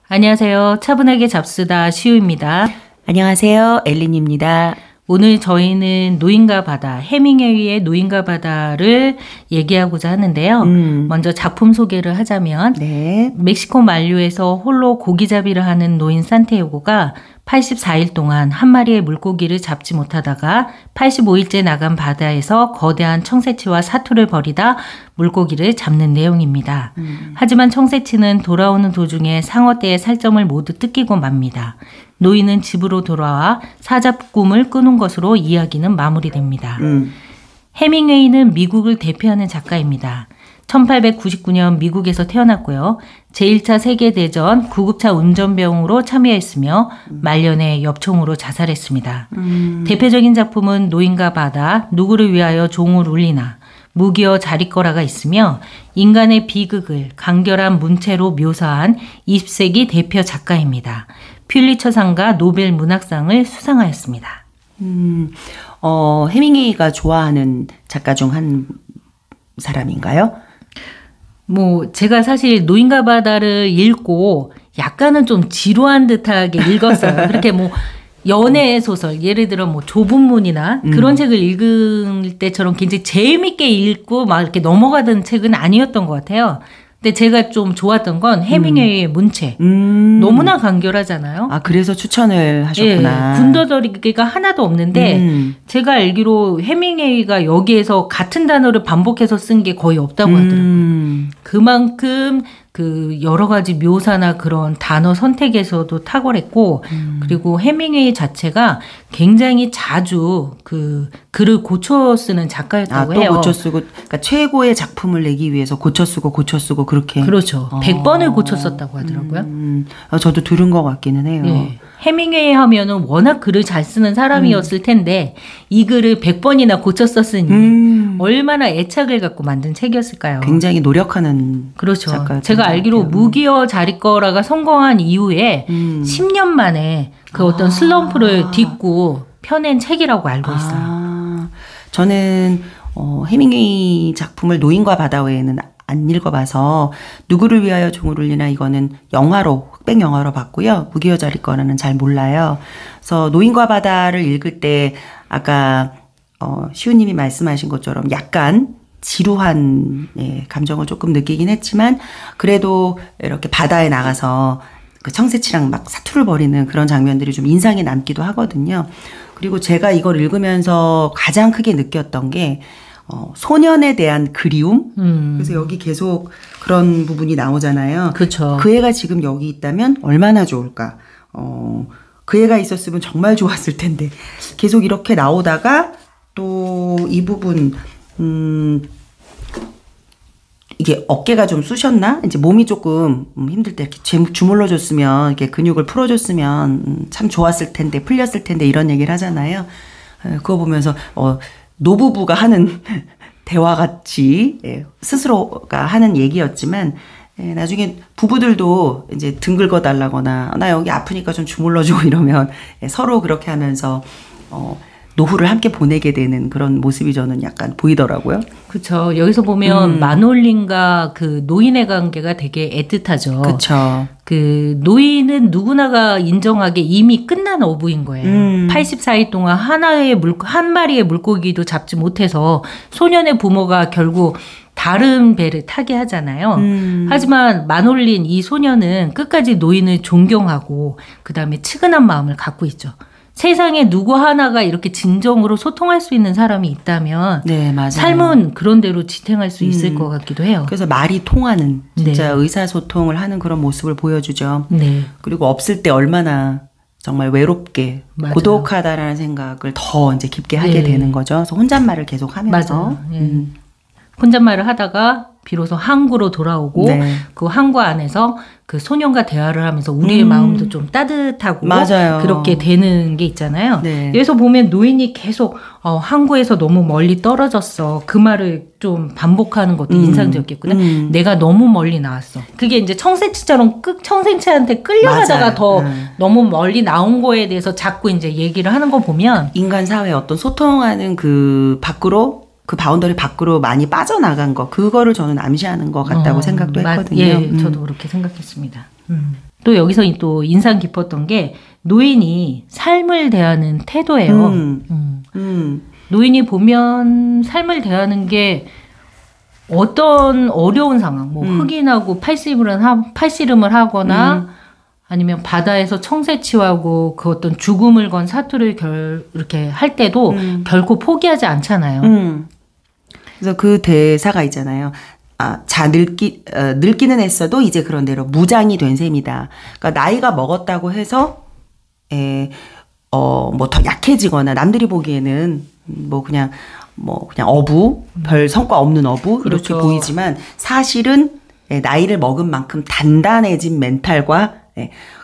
안녕하세요. 차분하게 잡수다 시우입니다. 안녕하세요. 엘린입니다. 오늘 저희는 노인과 바다, 해밍웨이의 노인과 바다를 얘기하고자 하는데요. 먼저 작품 소개를 하자면 네. 멕시코 만류에서 홀로 고기잡이를 하는 노인 산티아고가 84일 동안 한 마리의 물고기를 잡지 못하다가 85일째 나간 바다에서 거대한 청새치와 사투를 벌이다 물고기를 잡는 내용입니다. 하지만 청새치는 돌아오는 도중에 상어떼의 살점을 모두 뜯기고 맙니다. 노인은 집으로 돌아와 사자꿈을 꾸는 것으로 이야기는 마무리됩니다. 해밍웨이는 미국을 대표하는 작가입니다. 1899년 미국에서 태어났고요. 제1차 세계대전 구급차 운전병으로 참여했으며 말년에 엽총으로 자살했습니다. 대표적인 작품은 노인과 바다, 누구를 위하여 종을 울리나, 무기여 자리거라가 있으며 인간의 비극을 간결한 문체로 묘사한 20세기 대표 작가입니다. 퓰리처상과 노벨 문학상을 수상하였습니다. 해밍웨이가 좋아하는 작가 중 한 사람인가요? 제가 사실 노인과 바다를 읽고 약간은 좀 지루한 듯하게 읽었어요. 그렇게 연애 소설, 예를 들어 좁은 문이나 그런 책을 읽을 때처럼 굉장히 재밌게 읽고 막 이렇게 넘어가던 책은 아니었던 것 같아요. 근데 제가 좀 좋았던 건 해밍웨이의 문체. 너무나 간결하잖아요. 아, 그래서 추천을 하셨구나. 예, 군더더기가 하나도 없는데 제가 알기로 해밍웨이가 여기에서 같은 단어를 반복해서 쓴 게 거의 없다고 하더라고요. 그만큼 그 여러 가지 묘사나 그런 단어 선택에서도 탁월했고 그리고 해밍웨이 자체가 굉장히 자주 그 글을 고쳐 쓰는 작가였다고 해요. 또 고쳐 쓰고, 그러니까 최고의 작품을 내기 위해서 고쳐 쓰고 그렇게. 그렇죠. 100번을 고쳐 썼다고 하더라고요. 저도 들은 것 같기는 해요. 네. 해밍웨이 하면은 워낙 글을 잘 쓰는 사람이었을 텐데 이 글을 100번이나 고쳐 썼으니 얼마나 애착을 갖고 만든 책이었을까요? 굉장히 노력하는 그렇죠. 작가였던 제가 알기로 무기여 자리거라가 성공한 이후에 10년 만에 그 어떤 슬럼프를 딛고 펴낸 책이라고 알고 있어요. 저는 해밍웨이 작품을 노인과 바다 외에는 안 읽어봐서 누구를 위하여 종을 울리나 이거는 영화로 흑백 영화로 봤고요. 무기여 자리거라는 잘 몰라요. 그래서 노인과 바다를 읽을 때 아까 시우님이 말씀하신 것처럼 약간 지루한 감정을 조금 느끼긴 했지만 그래도 이렇게 바다에 나가서 그 청새치랑 막 사투를 벌이는 그런 장면들이 좀 인상에 남기도 하거든요. 그리고 제가 이걸 읽으면서 가장 크게 느꼈던 게 소년에 대한 그리움. 그래서 여기 계속 그런 부분이 나오잖아요. 그렇죠. 그 애가 지금 여기 있다면 얼마나 좋을까. 그 애가 있었으면 정말 좋았을 텐데. 계속 이렇게 나오다가 또 이 부분 이게 어깨가 좀 쑤셨나? 이제 몸이 조금 힘들 때 이렇게 주물러 줬으면 이렇게 근육을 풀어 줬으면 참 좋았을 텐데 풀렸을 텐데 이런 얘기를 하잖아요. 그거 보면서 노부부가 하는 대화같이 스스로가 하는 얘기였지만 나중에 부부들도 이제 등 긁어 달라거나 나 여기 아프니까 좀 주물러주고 이러면 서로 그렇게 하면서 노후를 함께 보내게 되는 그런 모습이 저는 약간 보이더라고요. 그렇죠. 여기서 보면 마놀린과 그 노인의 관계가 되게 애틋하죠. 그렇죠. 그 노인은 누구나가 인정하기에 이미 끝난 어부인 거예요. 84일 동안 한 마리의 물고기도 잡지 못해서 소년의 부모가 결국 다른 배를 타게 하잖아요. 하지만 마놀린 이 소년은 끝까지 노인을 존경하고 그다음에 측은한 마음을 갖고 있죠. 세상에 누구 하나가 이렇게 진정으로 소통할 수 있는 사람이 있다면 네, 맞아요. 삶은 그런 대로 지탱할 수 있을 것 같기도 해요. 그래서 말이 통하는 진짜 의사소통을 하는 그런 모습을 보여주죠. 네. 그리고 없을 때 얼마나 정말 외롭게 맞아요. 고독하다라는 생각을 더 이제 깊게 하게 되는 거죠. 그래서 혼잣말을 계속 하면서. 맞아요. 혼잣말을 하다가 비로소 항구로 돌아오고 그 항구 안에서 그 소년과 대화를 하면서 우리의 마음도 좀 따뜻하고 맞아요. 그렇게 되는 게 있잖아요. 네. 여기서 보면 노인이 계속 항구에서 너무 멀리 떨어졌어. 그 말을 좀 반복하는 것도 인상적이었거든요. 내가 너무 멀리 나왔어. 그게 이제 청새치처럼 청새치한테 끌려가다가 더 너무 멀리 나온 거에 대해서 자꾸 이제 얘기를 하는 거 보면 인간 사회에 어떤 소통하는 그 밖으로 그 바운더리 밖으로 많이 빠져나간 거 그거를 저는 암시하는 것 같다고 생각도 했거든요. 예, 저도 그렇게 생각했습니다. 또 여기서 또 인상 깊었던 게 노인이 삶을 대하는 태도예요. 노인이 보면 삶을 대하는 게 어떤 어려운 상황, 뭐 흑인하고 팔씨름을 하거나 아니면 바다에서 청새치하고 그 어떤 죽음을 건 사투를 이렇게 할 때도 결코 포기하지 않잖아요. 그래서 그 대사가 있잖아요. 늙기는 했어도 이제 그런 대로 무장이 된 셈이다. 그러니까 나이가 먹었다고 해서 뭐 더 약해지거나 남들이 보기에는 그냥 어부, 별 성과 없는 어부 이렇게 그렇죠. 보이지만 사실은 나이를 먹은 만큼 단단해진 멘탈과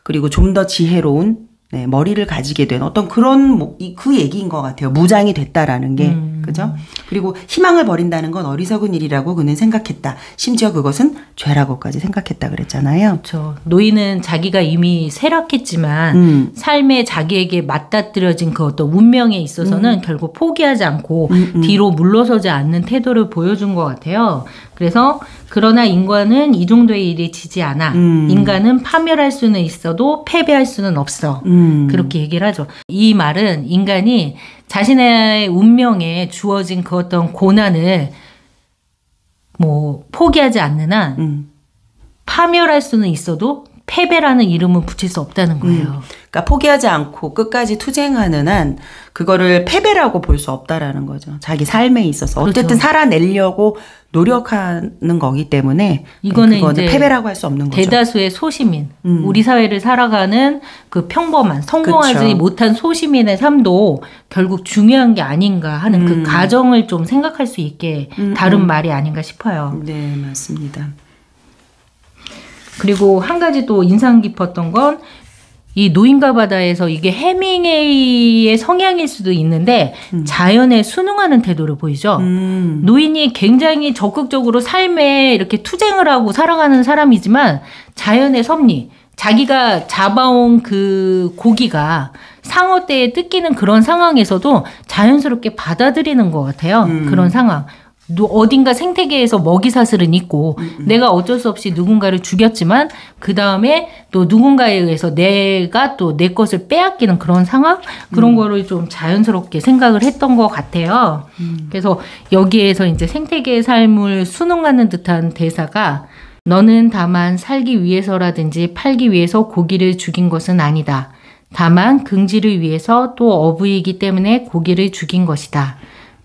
그리고 좀 더 지혜로운 머리를 가지게 된 어떤 그런 그 얘기인 것 같아요. 무장이 됐다라는 게. 그죠? 그리고 희망을 버린다는 건 어리석은 일이라고 그는 생각했다. 심지어 그것은 죄라고까지 생각했다 그랬잖아요. 그렇죠. 노인은 자기가 이미 쇠락했지만 삶에 자기에게 맞닥뜨려진 그 어떤 운명에 있어서는 결국 포기하지 않고 뒤로 물러서지 않는 태도를 보여준 것 같아요. 그래서 그러나 인간은 이 정도의 일이 지지 않아. 인간은 파멸할 수는 있어도 패배할 수는 없어. 그렇게 얘기를 하죠. 이 말은 인간이 자신의 운명에 주어진 그 어떤 고난을 뭐 포기하지 않는 한 파멸할 수는 있어도 패배라는 이름은 붙일 수 없다는 거예요. 그러니까 포기하지 않고 끝까지 투쟁하는 한 그거를 패배라고 볼 수 없다라는 거죠. 자기 삶에 있어서 어쨌든 그렇죠. 살아내려고 노력하는 거기 때문에 이거는 그거는 이제 패배라고 할 수 없는 거죠. 대다수의 소시민, 우리 사회를 살아가는 그 평범한 성공하지 그쵸. 못한 소시민의 삶도 결국 중요한 게 아닌가 하는 그 가정을 좀 생각할 수 있게 다른 말이 아닌가 싶어요. 네, 맞습니다. 그리고 한 가지 또 인상 깊었던 건 이 노인과 바다에서 이게 해밍웨이의 성향일 수도 있는데 자연에 순응하는 태도를 보이죠. 노인이 굉장히 적극적으로 삶에 이렇게 투쟁을 하고 살아가는 사람이지만 자연의 섭리, 자기가 잡아온 그 고기가 상어떼에 뜯기는 그런 상황에서도 자연스럽게 받아들이는 것 같아요. 그런 상황. 어딘가 생태계에서 먹이사슬은 있고 내가 어쩔 수 없이 누군가를 죽였지만 그 다음에 또 누군가에 의해서 내가 또 내 것을 빼앗기는 그런 상황? 그런 거를 좀 자연스럽게 생각을 했던 것 같아요. 그래서 여기에서 이제 생태계의 삶을 순응하는 듯한 대사가 너는 다만 살기 위해서라든지 팔기 위해서 고기를 죽인 것은 아니다. 다만 긍지를 위해서 또 어부이기 때문에 고기를 죽인 것이다.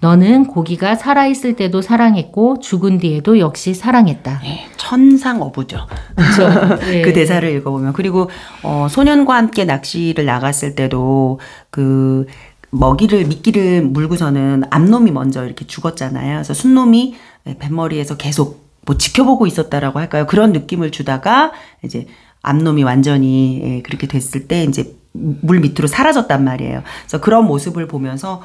너는 고기가 살아있을 때도 사랑했고 죽은 뒤에도 역시 사랑했다. 네, 천상어부죠. 그렇죠. 네. 그 대사를 읽어보면. 그리고 소년과 함께 낚시를 나갔을 때도 그 미끼를 물고서는 암놈이 먼저 이렇게 죽었잖아요. 그래서 순놈이 뱃머리에서 계속 뭐 지켜보고 있었다라고 할까요? 그런 느낌을 주다가 이제 암놈이 완전히 그렇게 됐을 때 이제 물 밑으로 사라졌단 말이에요. 그래서 그런 모습을 보면서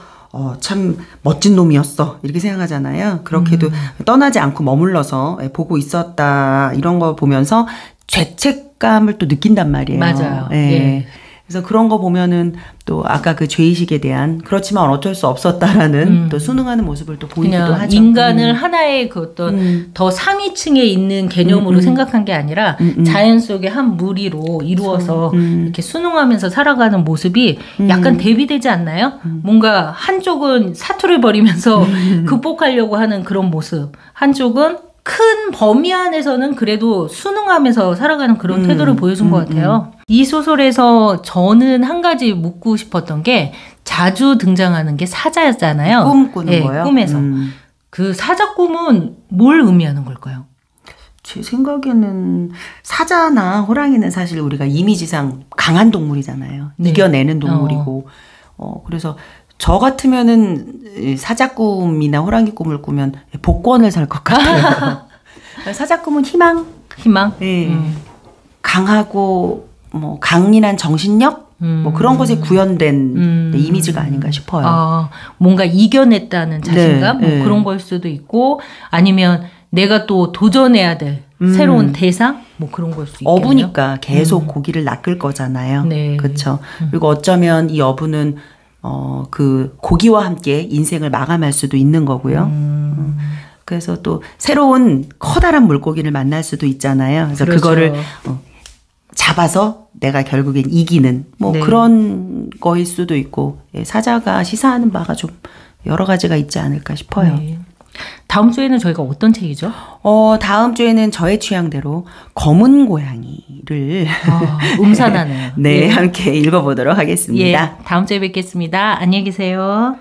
참 멋진 놈이었어 이렇게 생각하잖아요. 그렇게도 떠나지 않고 머물러서 보고 있었다 이런 거 보면서 죄책감을 또 느낀단 말이에요. 맞아요. 예. 예. 그래서 그런 거 보면은 또 아까 그 죄의식에 대한 그렇지만 어쩔 수 없었다라는 또 순응하는 모습을 또 보이기도 그냥 하죠. 인간을 하나의 그 어떤 더 상위층에 있는 개념으로 생각한 게 아니라 자연 속의 한 무리로 이루어서 이렇게 순응하면서 살아가는 모습이 약간 대비되지 않나요? 뭔가 한쪽은 사투를 벌이면서 극복하려고 하는 그런 모습, 한쪽은 큰 범위 안에서는 그래도 순응하면서 살아가는 그런 태도를 보여준 것 같아요. 이 소설에서 저는 한 가지 묻고 싶었던 게 자주 등장하는 게 사자였잖아요. 꿈 꾸는 거예요? 꿈에서. 그 사자 꿈은 뭘 의미하는 걸까요? 제 생각에는 사자나 호랑이는 사실 우리가 이미지상 강한 동물이잖아요. 네. 이겨내는 동물이고. 그래서 저 같으면은 사자 꿈이나 호랑이 꿈을 꾸면 복권을 살 것 같아요. 사자 꿈은 희망? 네. 강하고 뭐 강인한 정신력? 뭐 그런 것에 구현된 이미지가 아닌가 싶어요. 뭔가 이겨냈다는 자신감? 네, 뭐 네. 그런 걸 수도 있고 아니면 내가 또 도전해야 될 새로운 대상? 뭐 그런 걸 수 있겠네요. 어부니까 계속 고기를 낚을 거잖아요. 네. 그렇죠. 그리고 어쩌면 이 어부는 그 고기와 함께 인생을 마감할 수도 있는 거고요. 그래서 또 새로운 커다란 물고기를 만날 수도 있잖아요. 그래서 그렇죠. 그거를 잡아서 내가 결국엔 이기는 뭐 네. 그런 거일 수도 있고 예, 사자가 시사하는 바가 좀 여러 가지가 있지 않을까 싶어요. 네. 다음 주에는 저희가 어떤 책이죠? 다음 주에는 저의 취향대로 검은 고양이를 음산하네요. 네, 예. 함께 읽어보도록 하겠습니다. 예, 다음 주에 뵙겠습니다. 안녕히 계세요.